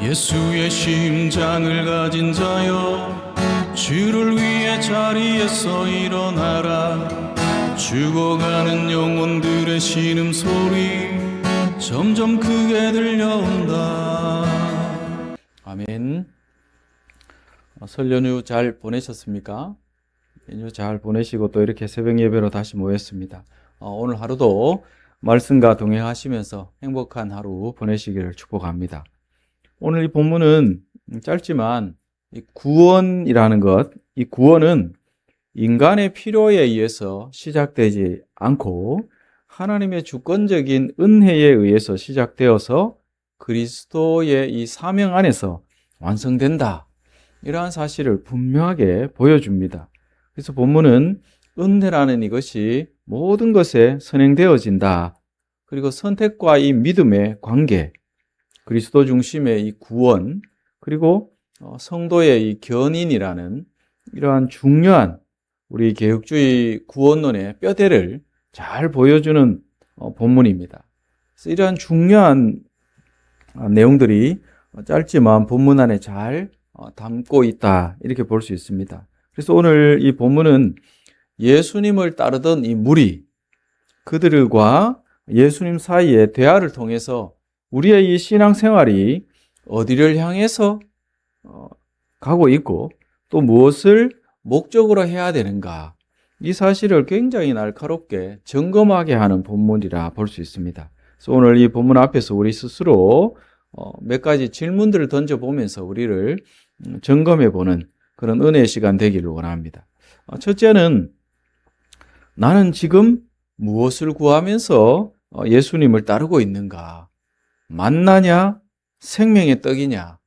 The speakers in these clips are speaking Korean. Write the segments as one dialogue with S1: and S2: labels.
S1: 예수의 심장을 가진 자여, 주를 위해 자리에서 일어나라. 죽어가는 영혼들의 신음소리 점점 크게 들려온다. 아멘. 설 연휴 잘 보내셨습니까? 연휴 잘 보내시고 또 이렇게 새벽 예배로 다시 모였습니다. 오늘 하루도 말씀과 동행하시면서 행복한 하루 보내시기를 축복합니다. 오늘 이 본문은 짧지만 이 구원이라는 것, 이 구원은 인간의 필요에 의해서 시작되지 않고 하나님의 주권적인 은혜에 의해서 시작되어서 그리스도의 이 사명 안에서 완성된다. 이러한 사실을 분명하게 보여줍니다. 그래서 본문은 은혜라는 이것이 모든 것에 선행되어진다. 그리고 선택과 이 믿음의 관계, 그리스도 중심의 이 구원, 그리고 성도의 이 견인이라는 이러한 중요한 우리 개혁주의 구원론의 뼈대를 잘 보여주는 본문입니다. 그래서 이러한 중요한 내용들이 짧지만 본문 안에 잘 담고 있다, 이렇게 볼 수 있습니다. 그래서 오늘 이 본문은 예수님을 따르던 이 무리, 그들과 예수님 사이의 대화를 통해서 우리의 이 신앙생활이 어디를 향해서 가고 있고 또 무엇을 목적으로 해야 되는가, 이 사실을 굉장히 날카롭게 점검하게 하는 본문이라 볼 수 있습니다. 그래서 오늘 이 본문 앞에서 우리 스스로 몇 가지 질문들을 던져보면서 우리를 점검해보는 그런 은혜의 시간 되기를 원합니다. 첫째는 나는 지금 무엇을 구하면서 예수님을 따르고 있는가? 만나냐? 생명의 떡이냐?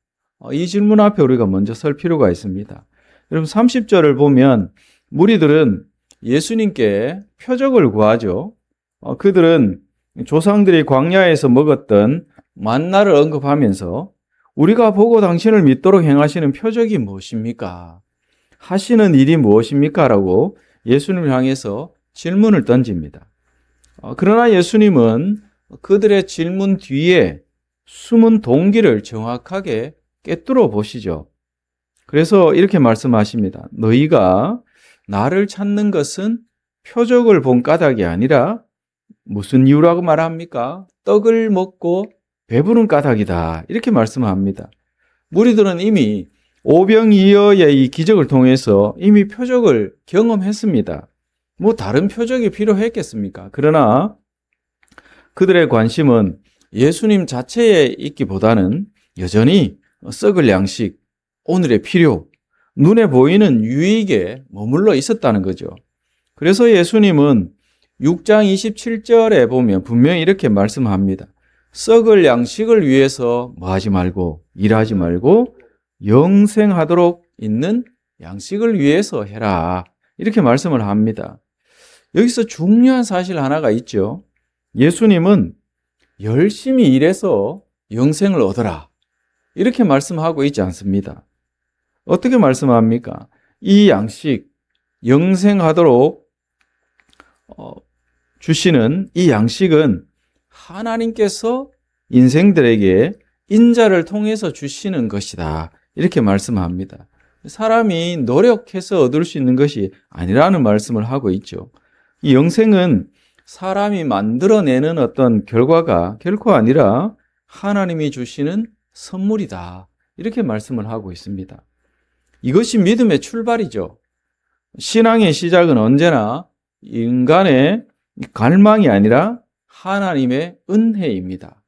S1: 이 질문 앞에 우리가 먼저 설 필요가 있습니다. 여러분 30절을 보면 무리들은 예수님께 표적을 구하죠. 그들은 조상들이 광야에서 먹었던 만나를 언급하면서 우리가 보고 당신을 믿도록 행하시는 표적이 무엇입니까? 하시는 일이 무엇입니까? 라고 예수님을 향해서 질문을 던집니다. 그러나 예수님은 그들의 질문 뒤에 숨은 동기를 정확하게 꿰뚫어 보시죠. 그래서 이렇게 말씀하십니다. 너희가 나를 찾는 것은 표적을 본 까닭이 아니라 무슨 이유라고 말합니까? 떡을 먹고 배부른 까닭이다, 이렇게 말씀합니다. 무리들은 이미 오병이어의 이 기적을 통해서 이미 표적을 경험했습니다. 뭐 다른 표적이 필요했겠습니까? 그러나 그들의 관심은 예수님 자체에 있기보다는 여전히 썩을 양식, 오늘의 필요, 눈에 보이는 유익에 머물러 있었다는 거죠. 그래서 예수님은 6장 27절에 보면 분명히 이렇게 말씀합니다. 썩을 양식을 위해서 뭐하지 말고, 일하지 말고 영생하도록 있는 양식을 위해서 해라, 이렇게 말씀을 합니다. 여기서 중요한 사실 하나가 있죠. 예수님은 열심히 일해서 영생을 얻어라, 이렇게 말씀하고 있지 않습니다. 어떻게 말씀합니까? 이 양식, 영생하도록 주시는 이 양식은 하나님께서 인생들에게 인자를 통해서 주시는 것이다, 이렇게 말씀합니다. 사람이 노력해서 얻을 수 있는 것이 아니라는 말씀을 하고 있죠. 이 영생은 사람이 만들어내는 어떤 결과가 결코 아니라 하나님이 주시는 선물이다, 이렇게 말씀을 하고 있습니다. 이것이 믿음의 출발이죠. 신앙의 시작은 언제나 인간의 갈망이 아니라 하나님의 은혜입니다.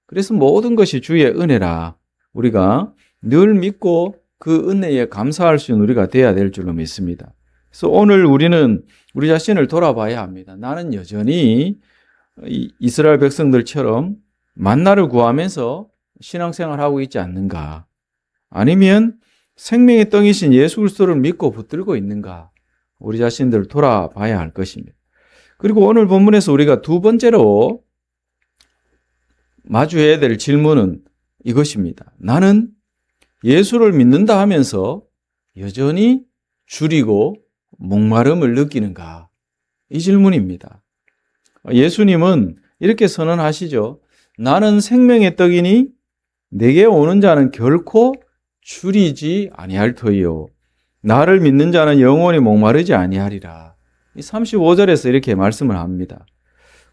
S1: 그래서 모든 것이 주의 은혜라, 우리가 늘 믿고 그 은혜에 감사할 수 있는 우리가 되어야 될 줄로 믿습니다. 그래서 오늘 우리는 우리 자신을 돌아봐야 합니다. 나는 여전히 이스라엘 백성들처럼 만나를 구하면서 신앙생활하고 있지 않는가? 아니면 생명의 떡이신 예수 그리스도를 믿고 붙들고 있는가? 우리 자신들을 돌아봐야 할 것입니다. 그리고 오늘 본문에서 우리가 두 번째로 마주해야 될 질문은 이것입니다. 나는 예수를 믿는다 하면서 여전히 줄이고 목마름을 느끼는가? 이 질문입니다. 예수님은 이렇게 선언하시죠. 나는 생명의 떡이니 내게 오는 자는 결코 줄이지 아니할 터이요 나를 믿는 자는 영원히 목마르지 아니하리라. 이 35절에서 이렇게 말씀을 합니다.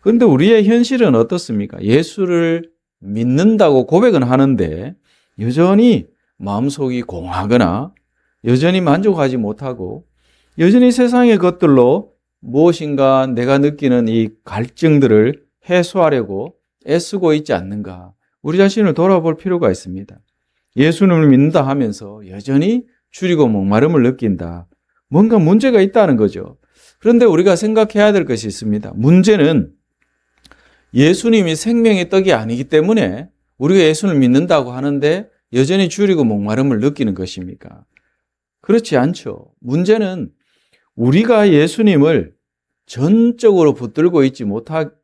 S1: 그런데 우리의 현실은 어떻습니까? 예수를 믿는다고 고백은 하는데 여전히 마음속이 공하거나 여전히 만족하지 못하고 여전히 세상의 것들로 무엇인가 내가 느끼는 이 갈증들을 해소하려고 애쓰고 있지 않는가? 우리 자신을 돌아볼 필요가 있습니다. 예수님을 믿는다 하면서 여전히 줄이고 목마름을 느낀다. 뭔가 문제가 있다는 거죠. 그런데 우리가 생각해야 될 것이 있습니다. 문제는 예수님이 생명의 떡이 아니기 때문에 우리가 예수를 믿는다고 하는데 여전히 줄이고 목마름을 느끼는 것입니까? 그렇지 않죠. 문제는 우리가 예수님을 전적으로 붙들고 있지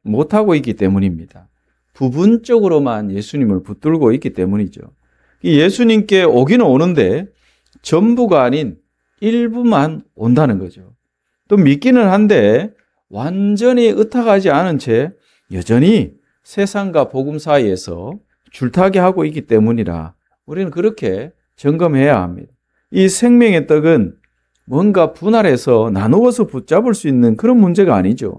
S1: 못하고 있기 때문입니다. 부분적으로만 예수님을 붙들고 있기 때문이죠. 예수님께 오기는 오는데 전부가 아닌 일부만 온다는 거죠. 또 믿기는 한데 완전히 의탁하지 않은 채 여전히 세상과 복음 사이에서 줄타기 하고 있기 때문이라 우리는 그렇게 점검해야 합니다. 이 생명의 떡은 뭔가 분할해서 나누어서 붙잡을 수 있는 그런 문제가 아니죠.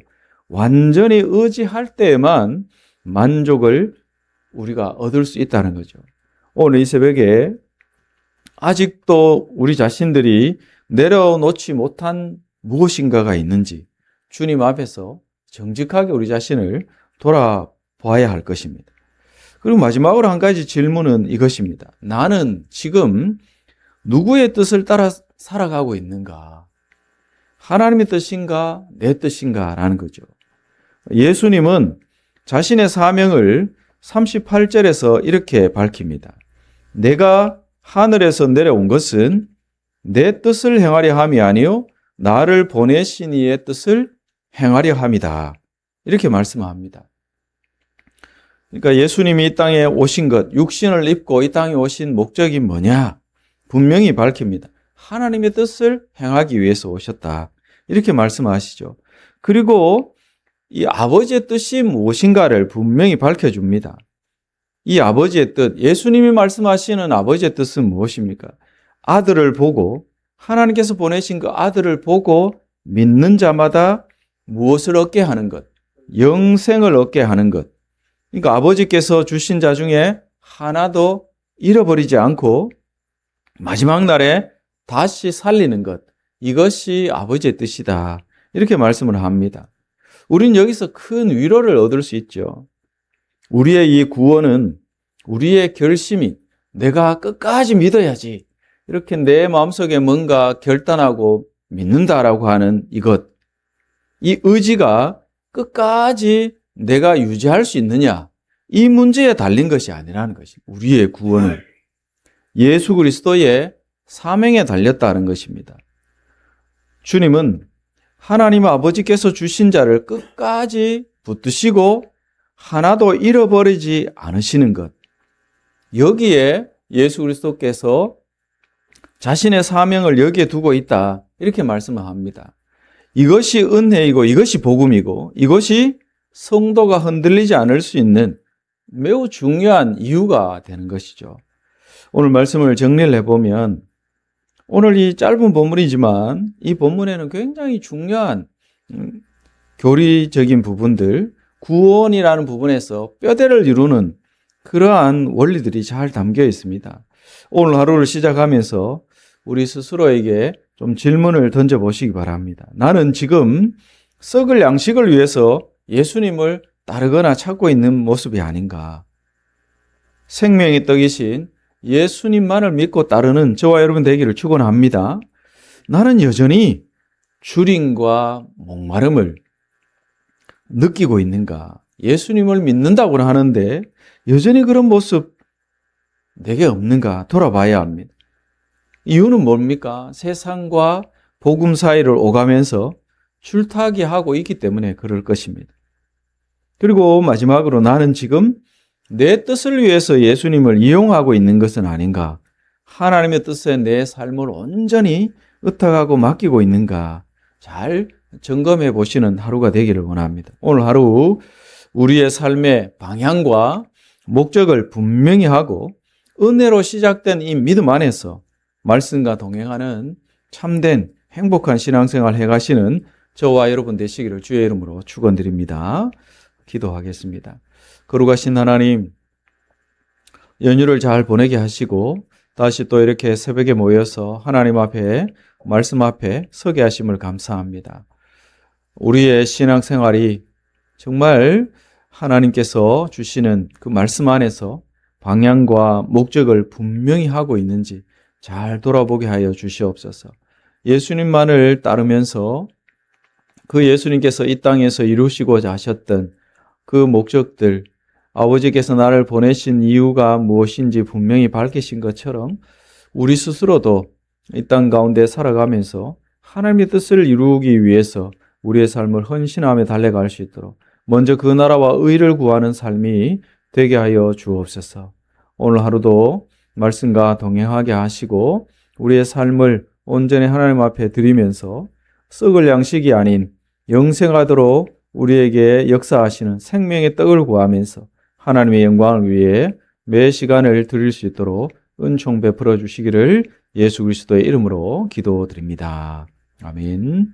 S1: 완전히 의지할 때에만 만족을 우리가 얻을 수 있다는 거죠. 오늘 이 새벽에 아직도 우리 자신들이 내려놓지 못한 무엇인가가 있는지 주님 앞에서 정직하게 우리 자신을 돌아봐야 할 것입니다. 그리고 마지막으로 한 가지 질문은 이것입니다. 나는 지금 누구의 뜻을 따라 살아가고 있는가? 하나님의 뜻인가? 내 뜻인가? 라는 거죠. 예수님은 자신의 사명을 38절에서 이렇게 밝힙니다. 내가 하늘에서 내려온 것은 내 뜻을 행하려 함이 아니요 나를 보내신 이의 뜻을 행하려 함이다. 이렇게 말씀합니다. 그러니까 예수님이 이 땅에 오신 것, 육신을 입고 이 땅에 오신 목적이 뭐냐? 분명히 밝힙니다. 하나님의 뜻을 행하기 위해서 오셨다. 이렇게 말씀하시죠. 그리고 이 아버지의 뜻이 무엇인가를 분명히 밝혀줍니다. 이 아버지의 뜻, 예수님이 말씀하시는 아버지의 뜻은 무엇입니까? 아들을 보고 하나님께서 보내신 그 아들을 보고 믿는 자마다 무엇을 얻게 하는 것? 영생을 얻게 하는 것. 그러니까 아버지께서 주신 자 중에 하나도 잃어버리지 않고 마지막 날에 다시 살리는 것. 이것이 아버지의 뜻이다. 이렇게 말씀을 합니다. 우린 여기서 큰 위로를 얻을 수 있죠. 우리의 이 구원은 우리의 결심이 내가 끝까지 믿어야지. 이렇게 내 마음속에 뭔가 결단하고 믿는다라고 하는 이것. 이 의지가 끝까지 내가 유지할 수 있느냐. 이 문제에 달린 것이 아니라는 것입니다. 우리의 구원은 예수 그리스도의 사명에 달렸다는 것입니다. 주님은 하나님 아버지께서 주신 자를 끝까지 붙드시고 하나도 잃어버리지 않으시는 것. 여기에 예수 그리스도께서 자신의 사명을 여기에 두고 있다. 이렇게 말씀을 합니다. 이것이 은혜이고 이것이 복음이고 이것이 성도가 흔들리지 않을 수 있는 매우 중요한 이유가 되는 것이죠. 오늘 말씀을 정리를 해보면 오늘 이 짧은 본문이지만 이 본문에는 굉장히 중요한 교리적인 부분들, 구원이라는 부분에서 뼈대를 이루는 그러한 원리들이 잘 담겨 있습니다. 오늘 하루를 시작하면서 우리 스스로에게 좀 질문을 던져보시기 바랍니다. 나는 지금 썩을 양식을 위해서 예수님을 따르거나 찾고 있는 모습이 아닌가? 생명의 떡이신 예수님만을 믿고 따르는 저와 여러분 되기를 축원합니다. 나는 여전히 줄임과 목마름을 느끼고 있는가? 예수님을 믿는다고는 하는데 여전히 그런 모습 내게 없는가 돌아봐야 합니다. 이유는 뭡니까? 세상과 복음 사이를 오가면서 줄타기하고 있기 때문에 그럴 것입니다. 그리고 마지막으로 나는 지금 내 뜻을 위해서 예수님을 이용하고 있는 것은 아닌가? 하나님의 뜻에 내 삶을 온전히 의탁하고 맡기고 있는가? 잘 점검해 보시는 하루가 되기를 원합니다. 오늘 하루 우리의 삶의 방향과 목적을 분명히 하고 은혜로 시작된 이 믿음 안에서 말씀과 동행하는 참된 행복한 신앙생활 해가시는 저와 여러분 되시기를 주의 이름으로 축원드립니다. 기도하겠습니다. 거룩하신 하나님, 연휴를 잘 보내게 하시고 다시 또 이렇게 새벽에 모여서 하나님 앞에 말씀 앞에 서게 하심을 감사합니다. 우리의 신앙생활이 정말 하나님께서 주시는 그 말씀 안에서 방향과 목적을 분명히 하고 있는지 잘 돌아보게 하여 주시옵소서. 예수님만을 따르면서 그 예수님께서 이 땅에서 이루시고자 하셨던 그 목적들, 아버지께서 나를 보내신 이유가 무엇인지 분명히 밝히신 것처럼 우리 스스로도 이 땅 가운데 살아가면서 하나님의 뜻을 이루기 위해서 우리의 삶을 헌신하며 달려갈 수 있도록 먼저 그 나라와 의를 구하는 삶이 되게 하여 주옵소서. 오늘 하루도 말씀과 동행하게 하시고 우리의 삶을 온전히 하나님 앞에 드리면서 썩을 양식이 아닌 영생하도록 우리에게 역사하시는 생명의 떡을 구하면서 하나님의 영광을 위해 매 시간을 드릴 수 있도록 은총 베풀어 주시기를 예수 그리스도의 이름으로 기도드립니다. 아멘.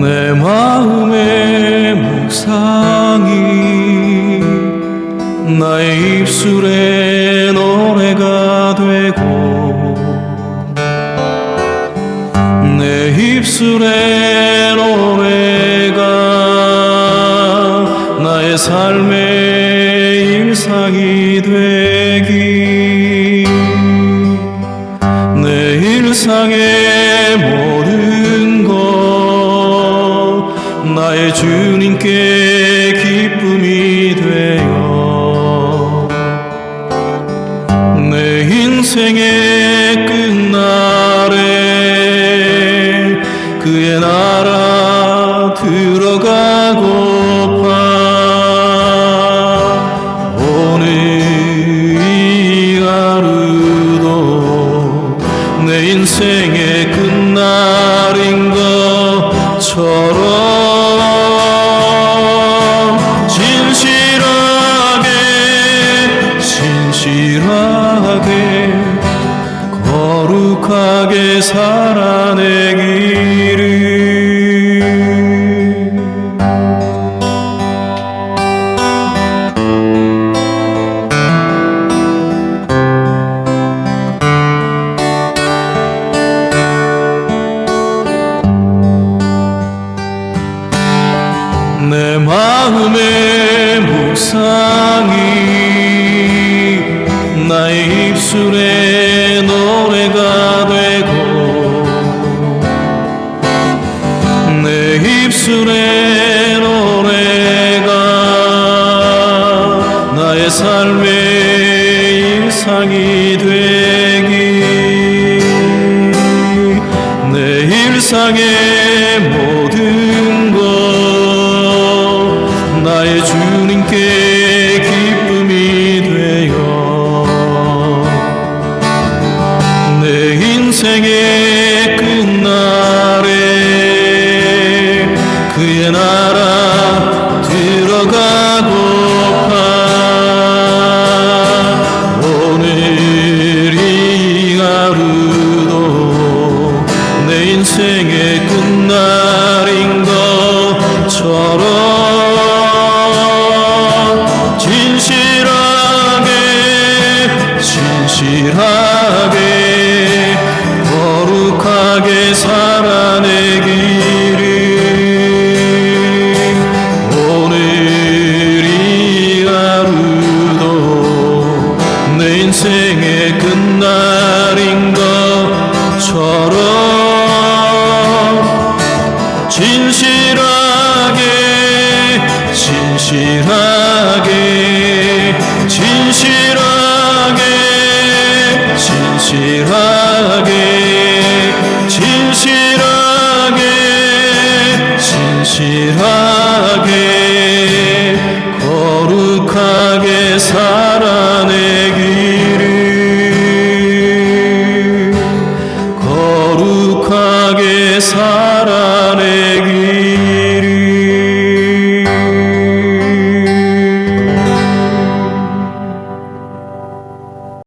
S2: 내 마음의 묵상이 나의 입술의 노래가 되고 내 입술의 노래가 나의 삶의 일상이 되기 내 일상의 모든 것 나의 주님께 기쁨이 되어 내 인생의 끝날에 그의 나라 들어가고파 오늘 이 하루도 내 인생의 끝날인 것처럼 진실하게 거룩하게 살아내기를 내 마음의 묵상이 나의 입술의 노래가 되고 내 입술의 노래가 나의 삶의 일상이 되기 내 일상의 모든 것 나의 주님께 기쁨이 되어 내 인생의 끝날에 그의 나라 들어가고파 오늘 이 하루도 내 인생의 끝날인 것처럼 진실하게 거룩하게 살아내기를 오늘 이 하루도 내 인생의 끝날인 것처럼 진실하게